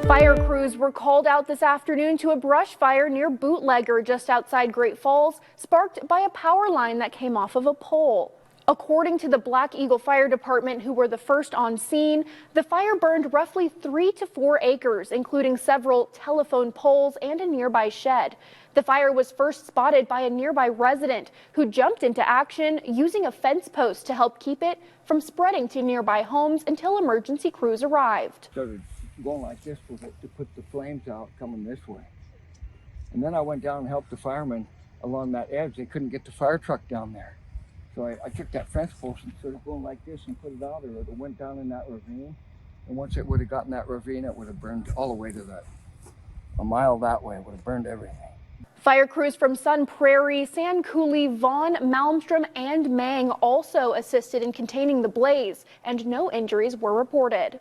Fire crews were called out this afternoon to a brush fire near Bootlegger just outside Great Falls, sparked by a power line that came off of a pole. According to the Black Eagle Fire Department, who were the first on scene, the fire burned roughly 3 to 4 acres, including several telephone poles and a nearby shed. The fire was first spotted by a nearby resident who jumped into action using a fence post to help keep it from spreading to nearby homes until emergency crews arrived. Going like this with it to put the flames out coming this way. And then I went down and helped the firemen along that edge. They couldn't get the fire truck down there. So I took that fence post and started going like this and put it out there. It went down in that ravine. And once it would have gotten that ravine, it would have burned all the way to a mile that way. It would have burned everything. Fire crews from Sun Prairie, Sand Coulee, Vaughn, Malmstrom, and Mang also assisted in containing the blaze, and no injuries were reported.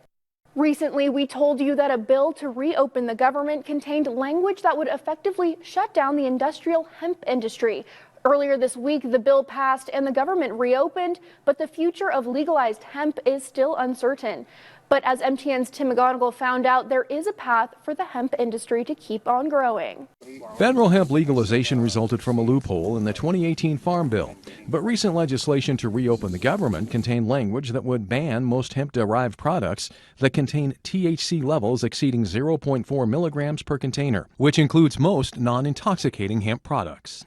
Recently, we told you that a bill to reopen the government contained language that would effectively shut down the industrial hemp industry. Earlier this week, the bill passed and the government reopened, but the future of legalized hemp is still uncertain. But as MTN's Tim McGonigal found out, there is a path for the hemp industry to keep on growing. Federal hemp legalization resulted from a loophole in the 2018 Farm Bill, but recent legislation to reopen the government contained language that would ban most hemp-derived products that contain THC levels exceeding 0.4 milligrams per container, which includes most non-intoxicating hemp products.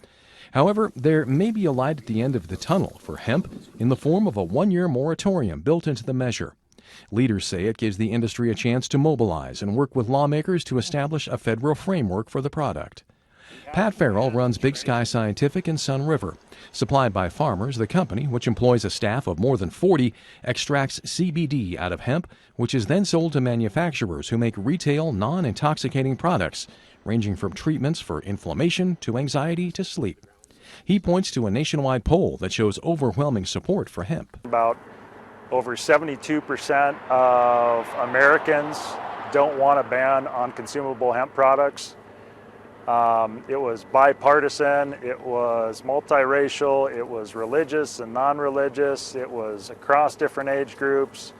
However, there may be a light at the end of the tunnel for hemp in the form of a one-year moratorium built into the measure. Leaders say it gives the industry a chance to mobilize and work with lawmakers to establish a federal framework for the product. Pat Farrell runs Big Sky Scientific in Sun River. Supplied by farmers, the company, which employs a staff of more than 40, extracts CBD out of hemp, which is then sold to manufacturers who make retail, non-intoxicating products, ranging from treatments for inflammation to anxiety to sleep. He points to a nationwide poll that shows overwhelming support for hemp. About over 72% of Americans don't want a ban on consumable hemp products. It was bipartisan, it was multiracial, it was religious and non-religious, it was across different age groups,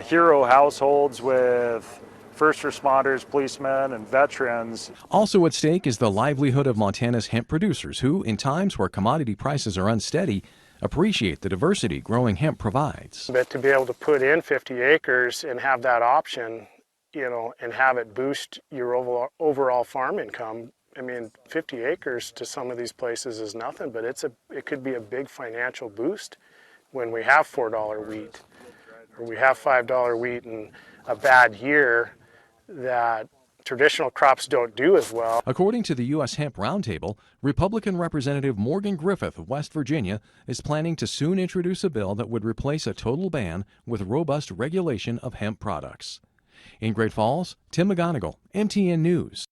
hero households with first responders, policemen, and veterans. Also at stake is the livelihood of Montana's hemp producers who, in times where commodity prices are unsteady, appreciate the diversity growing hemp provides. But to be able to put in 50 acres and have that option, and have it boost your overall farm income. I mean, 50 acres to some of these places is nothing, but it could be a big financial boost when we have $4 wheat, or we have $5 wheat in a bad year that traditional crops don't do as well. According to the U.S. Hemp Roundtable, Republican Representative Morgan Griffith of West Virginia is planning to soon introduce a bill that would replace a total ban with robust regulation of hemp products. In Great Falls, Tim McGonigal, MTN News.